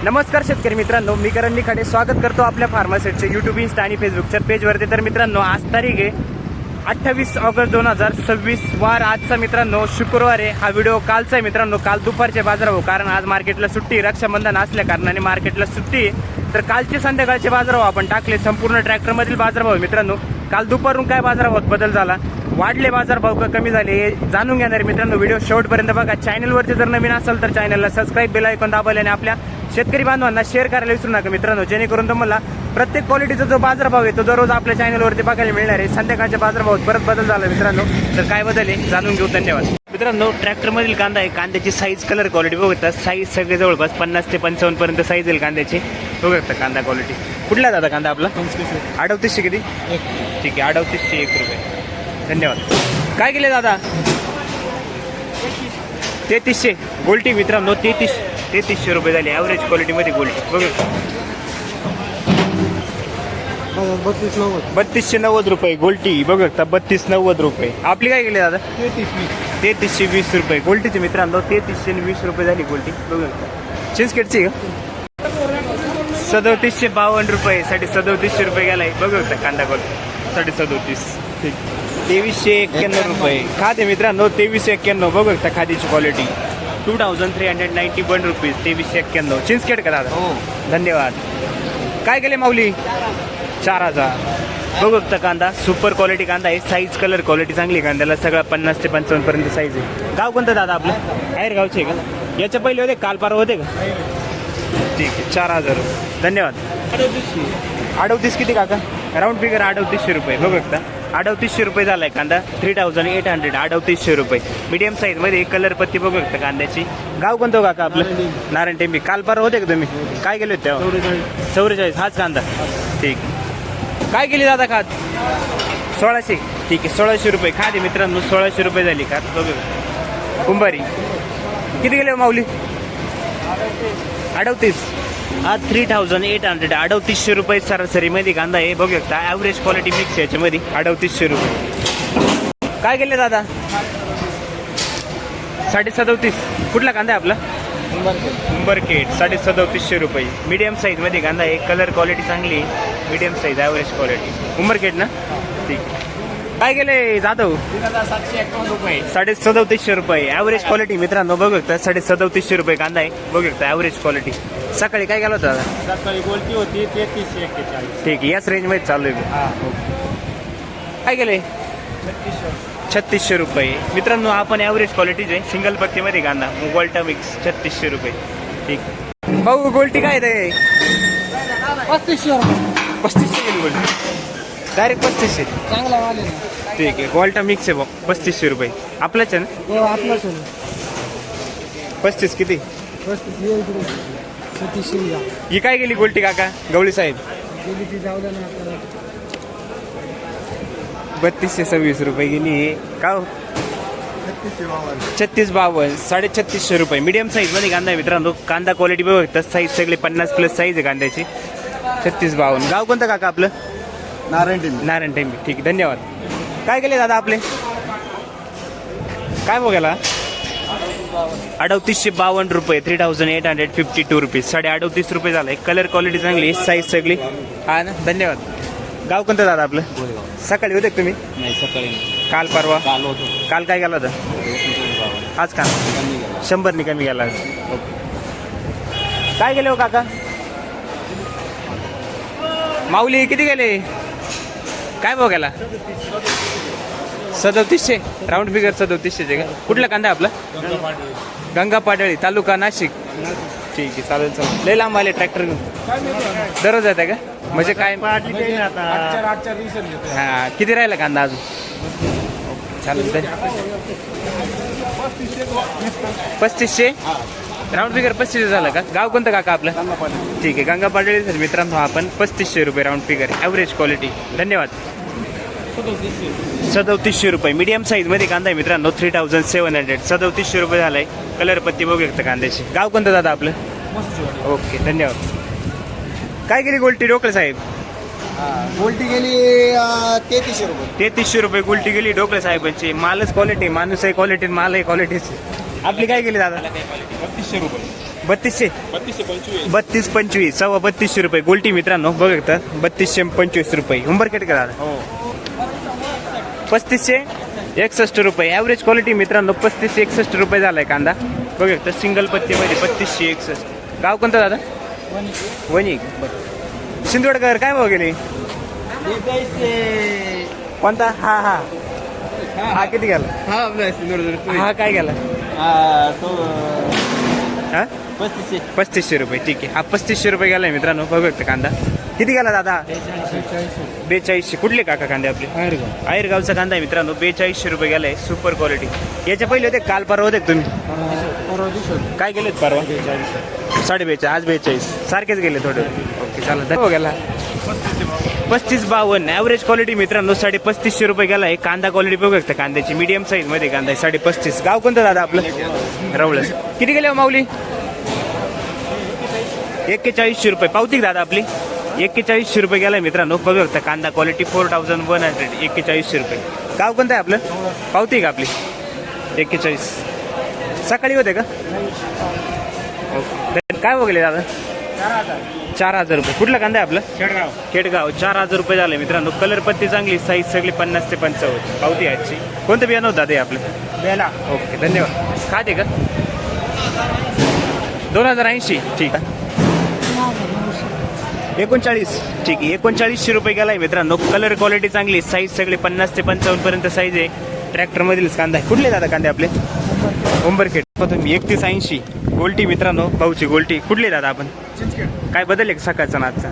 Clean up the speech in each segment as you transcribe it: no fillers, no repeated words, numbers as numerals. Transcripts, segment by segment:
नमस्कार शेतकरी मित्रांनो, मी करण निखाडे स्वागत करतो आपल्या फार्मासेटचे यूट्यूब, इंस्टा आणि फेसबुकच्या पेजवरती। तर मित्रांनो, आज तारीख आहे 28 ऑगस्ट 2026, वार आजचा मित्रांनो शुक्रवार आहे। हा व्हिडिओ कालचा आहे मित्रांनो, काल दुपारचे बाजारभाव, कारण आज मार्केटला सुट्टी, रक्षाबंधन असल्या कारणाने मार्केटला सुट्टी आहे। तर कालचे संध्याकाळचे बाजारभाव आपण टाकले, संपूर्ण ट्रॅक्टरमधील बाजारभाव मित्रांनो। काल दुपारून काय बाजारभावात बदल झाला, वाढले बाजारभाव का कमी झाले, हे जाणून घेणार मित्रांनो। व्हिडिओ शेवटपर्यंत बघा। चॅनलवरती जर नवीन असाल तर चॅनलला सबस्क्राईब, बेल आयकॉन दाबायला आणि आपल्या शेतकरी बांधवांना शेअर करायला विसरू नका मित्रांनो, जेणेकरून तुम्हाला प्रत्येक क्वालिटीचा जो बाजारभाव आहे तो दररोज आपल्या चॅनलवरती बघायला मिळणार आहे। संध्याकाळच्या बाजारभावात परत बदल झाला मित्रांनो, तर काय बदल आहे जाणून घेऊ। धन्यवाद मित्रांनो। ट्रॅक्टरमधील कांदा आहे, कांद्याची साईज, कलर, क्वालिटी बघतात। साईज सगळे जवळपास 50 ते 55 पर्यंत साईज आहे कांद्याची, बघता कांदा क्वालिटी। कुठला दादा कांदा आपला? 3800 किती? ठीक आहे, 3801 रुपये। धन्यवाद। काय केले दादा? 3300 गोल्टी मित्रांनो, 3300 रुपये झाले ॲव्हरेज क्वालिटीमध्ये गोल्टी, बघू 3290 रुपये गोल्टी, बघू शकता 3290 रुपये। आपली काय केली दादा? 3320 रुपये गोल्टीचे मित्रांनो, 3320 रुपये झाली गोल्टी, बघू शकता। चिंचखेडची का? 3752 रुपये, 3750 रुपये गेलाय, बघू शकता कांदा क्वालिटी 37. ठीक, 2391 रुपये खादे मित्रांनो, 2391 बघू शकता खादीची क्वालिटी, 2391 रुपीज, 2391। चिंचखेड का दादा? हो, धन्यवाद। काय केले माऊली? 4000 बघू शकता कांदा, सुपर क्वालिटी कांदा आहे, साईज, कलर, क्वालिटी चांगली कांद्याला, सगळा 50 ते 55 पर्यंत साईज आहे। गाव कोणतं दादा आपलं? आहेर गावचे आहे का? याच्या पहिले होते, काल परवा होते का? ठीक आहे, 4000 रुपये, धन्यवाद। 38 किती काका? राऊंड फिगर 3800 रुपये, बघू शकता 3800 रुपये झालाय कांदा, 3800, 3800 रुपये। मीडियम साईज मध्ये कलर पत्ती बघू शकता कांद्याची। गाव कोणतं काका आपलं? नारायण टेंबी। काल परवा होते का तुम्ही? काय केले होते तेव्हा? 44 हाच कांदा, ठीक। काय केली दादा खात? 1600, ठीक आहे, 1600 रुपये खाते मित्रांनो, 1600 रुपये झाली खात, बघू कुंभारी। किती गेले माऊली? 38 आज 3800, 3800 रुपये सरासरीमध्ये कांदा आहे, बघू शकता। ॲव्हरेज क्वालिटी मिक्स याच्यामध्ये 3800 रुपये। काय केले दादा? 3750 कुठला कांदा आहे आपला? उंबरखेड, 3750 रुपये। मीडियम साईज मध्ये कांदा आहे, कलर क्वालिटी चांगली, medium size, average quality, Umbarkhed ना, ठीक। काय केले जाधव? 751 रुपये, 3750 रुपये ॲव्हरेज क्वालिटी मित्रांनो, बघू शकता 3750 रुपये कांदा आहे, बघू शकता ॲव्हरेज क्वालिटी। सकाळी काय केलं होतं दादा? सकाळी गोल्टी होती 3341, ठीक आहे, याच रेंजमध्ये चालू आहे। काय केले? 3600 रुपये मित्रांनो। आपण ॲव्हरेज क्वालिटीचे सिंगल पत्तीमध्ये कांदा, गोल्टा मिक्स 3600 रुपये, ठीक। भाऊ गोल्टी काय ते? 3500 गेली गोल्टी, डायरेक्ट 3500, चांगला माल आहे, ठीक आहे। गोल्टा मिक्स आहे भाऊ, 3500 रुपये आपल्याच आहे ना? हो आपलाच 35 किती? 3600 ही काय गेली गोल्टी काका? गवळी साहेब 3226 रुपये गेली का? 3652, 3650 रुपये। मीडियम साईज मध्ये कांदा आहे मित्रांनो, कांदा क्वालिटी बघ, साईज सगळे 50 प्लस साईज आहे कांद्याची, 3652। गाव कोणतं काका आपलं? नारायण टेंबी, ठीक, धन्यवाद। काय केले दादा आपले? काय बघायला? 3852 रुपये, 3852 रुपीज, 38.5 रुपये झालाय। कलर क्वालिटी चांगली, साईज सगळी, हा ना, धन्यवाद। गाव कोणतं दादा आपलं? सकाळी होते तुम्ही? नाही, सकाळी काल परवा? काल होतो, काल काय केलं होतं? आज का 100 कमी गेला? काय गेले हो काका? माऊली किती गेले? काय भाव गेला? 3700 राऊंड फिगर 3700 का? कुठला कांदा आपला? गंगा पाडळी, तालुका नाशिक, ठीक आहे, चालेल चालेल। लय लांब आले ट्रॅक्टर घेऊन, दररोज येते का? म्हणजे काय? हा, किती राहिला कांदा अजून? चालेल, 3500 राऊंड फिगर 3500 झालं का? गाव कोणतं काका आपलं? ठीक आहे, गंगा पाडळी मित्रांनो। आपण 3500 रुपये राऊंड फिगर, ॲव्हरेज क्वालिटी, धन्यवाद। 3700 रुपये मीडियम साईज मध्ये कांदा आहे मित्रांनो, 3700, 3700 रुपये झालाय। कलर पत्ती बघू शकता कांद्याची। गाव कोणतं दादा आपलं? ओके, धन्यवाद। काय केली गोल्टी डोकळे साहेब? गोल्टी गेली 3300 रुपये, 3300 रुपये गोल्टी गेली डोकळे साहेबांची। मालच क्वालिटी, माणूस आहे क्वालिटी, माल आहे क्वालिटीची। आपली काय केली दादा? 3200 रुपये, 3200 3225 32-25 3200 रुपये गोल्टी मित्रांनो बघू शकता 3225 रुपये उंबरखेड करा हो 3561 रुपये ॲव्हरेज क्वालिटी मित्रांनो 3561 रुपये झालाय कांदा बघू शकता सिंगल पत्तीमध्ये 3561 गाव कोणतं दादा वणी शिंदवडकर काय भाव गेले कोणता हा हा हा किती गेला हा काय गेला हा 3500 रुपये ठीक आहे हा 3500 रुपये गेलाय मित्रांनो बघू शकता कांदा किती गेला दादा 4200 कुठले काका कांदे आपले आयरगावचा कांदा आहे मित्रांनो 4200 रुपये गेलाय सुपर क्वालिटी याच्या पहिले होते काल परवा होते का तुम्ही काय गेलेत परवा 42.5 आज 42 सारखेच गेले थोडे ओके चालेल हो गेला 35-52 ॲव्हरेज क्वालिटी मित्रांनो 3550 रुपये गेला आहे कांदा क्वालिटी बघू शकता कांद्याची मीडियम साईज मध्ये कांदा आहे 3550 गाव कोणतं दादा आपलं रवळस किती गेले हो माऊली 4100 रुपये पावती दादा आपली 4100 रुपये गेला मित्रांनो बघू शकता कांदा क्वालिटी 4100 4100 रुपये गाव कोणतं आहे आपलं पावती का आपली 41 सकाळी होते का ओके काय बघले दादा 4000 रुपये कुठला कांदा आहे आपलं खेडगाव 4000 रुपये झाले मित्रांनो कलर पत्ती चांगली साईज सगळी 50 ते 55 पावती आजची कोणतं बियाणं होतं ते आपलं बेला ओके धन्यवाद खाते का 2080 ठीक आहे 39 ठीक आहे 3900 रुपये गेलाय मित्रांनो कलर क्वालिटी चांगली साईज सगळे 50 ते 55 पर्यंत साईज आहे ट्रॅक्टर मधीलच कांदा आहे कुठले दादा कांदे आपले उंबरखेड तुम्ही 3180 गोल्टी मित्रांनो भाऊची गोल्टी कुठली दादा आपण काय बदल का सकाळचा ना आजचा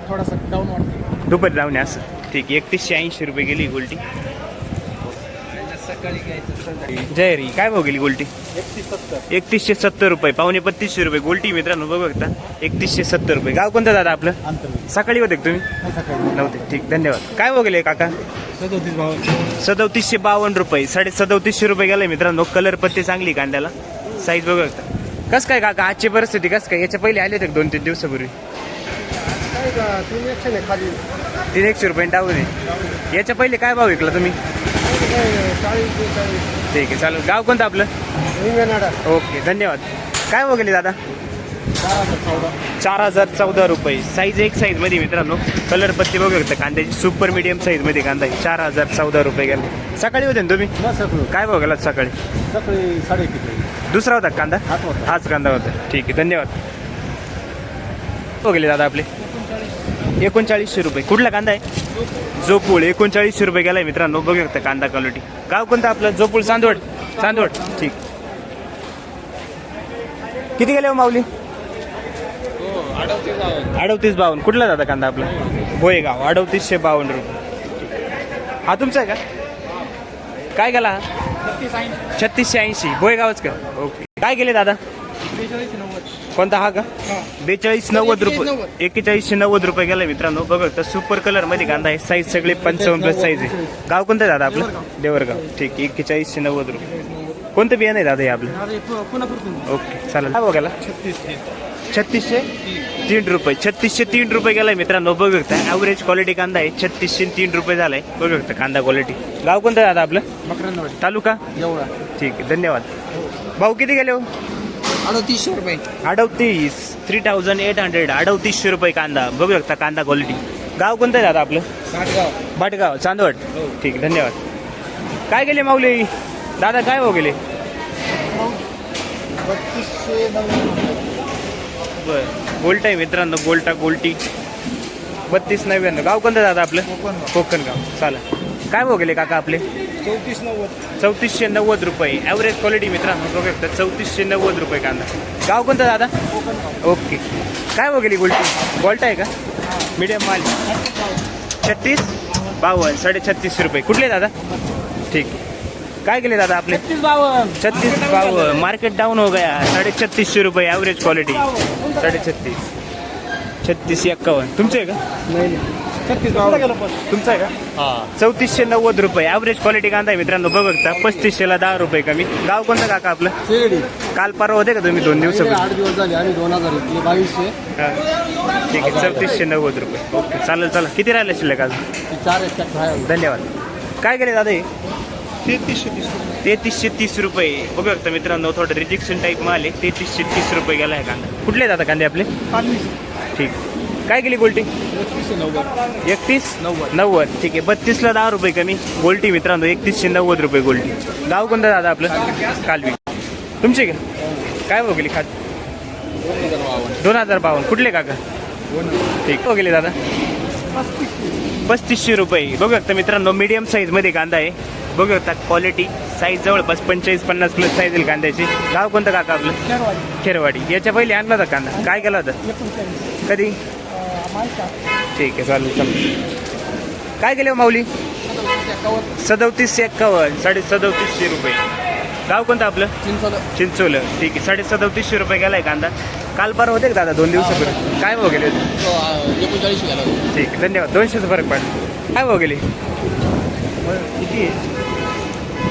थोडासा डाऊन वाटतो दुपारी लावणे असं ठीक आहे 3180 रुपये गेली गोल्टी जयरी काय भाव गेली गोल्टी 3170 रुपये 3250 रुपये गोल्टी मित्रांनो बघू शकता 3170 रुपये गाव कोणतं दादा आपलं सकाळी होते का तुम्ही नव्हते ठीक धन्यवाद काय भाव गेले काका 3752 रुपये 3750 रुपये गेले मित्रांनो कलर पत्ती चांगली कांद्याला साईज बघू शकता कस काय काका आजची परिस्थिती कस काय याच्या पहिले आले होते 2-3 दिवसापूर्वी 300 रुपये डाऊन आहे याच्या पहिले काय भाव विकला तुम्ही ठीक आहे चालेल गाव कोणतं आपलं ओके धन्यवाद काय भाव गेले दादा 4014 रुपये साईज एक साईज मध्ये मित्रांनो कलर पत्ती बघू शकता कांद्याची सुपर मीडियम साईज मध्ये कांदा आहे 4014 रुपये गेले सकाळी होते ना तुम्ही काय भाव गेला सकाळी दुसरा होता कांदा हाच कांदा होता ठीक आहे धन्यवाद हो गेले दादा आपले 3900 रुपये कुठला कांदा आहे जोपूळ 3900 रुपये गेलाय मित्रांनो बघू शकता कांदा क्वालिटी गाव कोणतं आपलं जोपूळ चांदवड ठीक किती गेले हो माऊली 3852 कुठला दादा कांदा आपला भोयगाव 3852 रुपये हा तुमचा आहे का काय गेला 3680 भोयगावच का ओके काय गेले दादा कोणता हा का 4290 रुपये 4190 रुपये गेला मित्रांनो बघा सुपर कलर मध्ये कांदा आहे साईज सगळे 55 साईज आहे गाव कोणतं दादा आपलं देवरगाव ठीक 4190 रुपये कोणतं बियाणं आहे दादा हे आपलं ओके चालेल काय बघायला 3603 रुपये 3603 रुपये गेलाय मित्रांनो बघू शकता ॲव्हरेज क्वालिटी कांदा आहे 3603 रुपये झालाय बघू शकता कांदा क्वालिटी गाव कोणतं दादा आपलं तालुका एवढा ठीक आहे धन्यवाद भाऊ किती गेले हो 3800 रुपये 3800 रुपये कांदा बघू शकता कांदा क्वालिटी गाव कोणतं आहे दादा आपलं भाटगाव चांदवड ठीक धन्यवाद काय गेले माऊली दादा काय हो गेले बर गोल्ट आहे मित्रांनो गोल्टी 3299 गाव कोणतं दादा आपलं कोकण गाव चालेल काय हो गेले काका आपले 3490 रुपये ॲव्हरेज क्वालिटी मित्रांनो बघू शकता 3490 रुपये कांदा गाव कोणतं दादा ओके काय हो गेली गोल्ट आहे का मीडियम माल 3652 36 रुपये कुठले दादा ठीक काय केले दादा आपले 3652 मार्केट डाऊन हो गया 3650 रुपये ॲव्हरेज क्वालिटी 3651 तुमचे आहे का तुमचं आहे का 3490 रुपये ॲव्हरेज क्वालिटी कांदा आहे मित्रांनो बघता 3500ला 10 रुपये कमी गाव कोणतं काका आपलं काल परवा होते का तुम्ही 2 दिवसापूर्वी 8 दिवस झाले आणि 2200 ठीक आहे 3490 रुपये ओके चालेल चला किती राहिले शिल्लक आज 4 धन्यवाद काय केले दादा हे 3330 रुपये बघू शकता मित्रांनो. थोडं रिजेक्शन टाईप माल आहे. 3330 रुपये गेला आहे कांदा. कुठले आहेत आता कांदे आपले? ठीक. काय गेली गोल्टी? 3190. ठीक आहे. 32ला 10 रुपये कमी गोल्टी मित्रांनो. 3190 रुपये गोल्टी. गाव कोणतं दादा आपलं? कालवी. तुमचे का? काय भाव गेली खात? 2052. कुठले काका? ठीक. हो गेले दादा? 3500 रुपये बघू शकता मित्रांनो. मीडियम साईजमध्ये कांदा आहे. बघू शकता क्वालिटी साईज जवळपास 45-50 प्लस साईज येईल कांद्याची. गाव कोणतं काका आपलं? खेरवाडी. याच्या पहिले आणला होता कांदा. काय केला होता? कधी? ठीक आहे चालेल चालेल. काय केले माऊली? 3751. 3750 रुपये. गाव कोणतं आपलं? चिंचोलं. ठीक आहे. 3750 रुपये गेलाय कांदा. काल परवा होते का दादा? 2 दिवसापूर्वी. काय भाव गेले? 39 गेला. ठीक आहे धन्यवाद. 200चा फरक पडला. काय भाव गेले? किती आहे?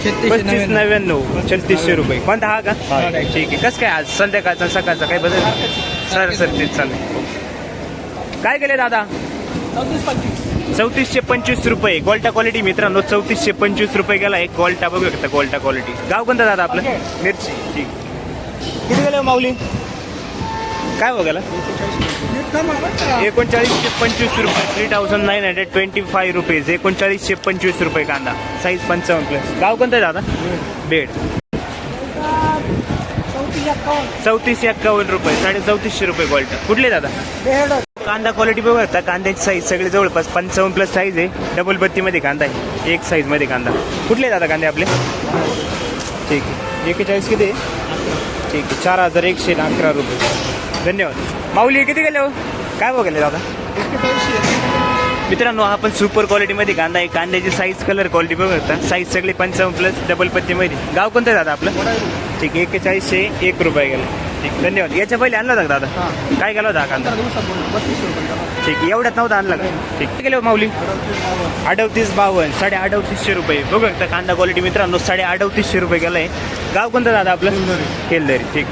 3599. 3600 रुपये. कोणता हा का? ठीक आहे. कसं काय आज संध्याकाळचा सकाळचा काय बदल? सर तेच चालेल. काय केले दादा? 3425 रुपये. गोल्टा क्वालिटी मित्रांनो. 3425 रुपये गेला एक गोल्टा. बघू शकता गोल्टा क्वालिटी. गाव कोणतं दादा आपलं? मिरची. ठीक. किती गेले माऊली? काय हो गेला? 3925 रुपये. 3925 रुपीज. 3925 रुपये कांदा. Size 55 plus. गाव कोणतं आहे दादा? बेड. 3451 रुपये. 3450 रुपये गोल्टा. कुठले दादा? कांदा क्वालिटी बघू शकता. कांद्याची साईज सगळे जवळपास 55 प्लस साईज आहे. डबल बत्तीमध्ये कांदा आहे. एक साईजमध्ये कांदा. कुठले दादा कांदे आपले? ठीक आहे. 41 किती आहे? ठीक आहे. 4111 रुपये. धन्यवाद. माऊली किती गेले हो? काय बघ गेले दादा? मित्रांनो हा पण सुपर क्वालिटीमध्ये कांदा आहे. कांद्याची साईज कलर क्वालिटी बघू शकता. साईज सगळी 55 प्लस डबल पत्तीमध्ये. गाव कोणतं आहे दादा आपलं? ठीक आहे. 4101 रुपये गेला. ठीक. धन्यवाद. याच्या पहिले आणला होता का दादा? काय गेला होता कांदा? ठीक आहे. एवढ्यात नव्हता आणला का? ठीक. गेले हो माऊली? 3852. 3850 रुपये. बघू शकता कांदा क्वालिटी मित्रांनो. 3850 रुपये गेलाय. गाव कोणतं दादा आपलं? केलदरी. ठीक.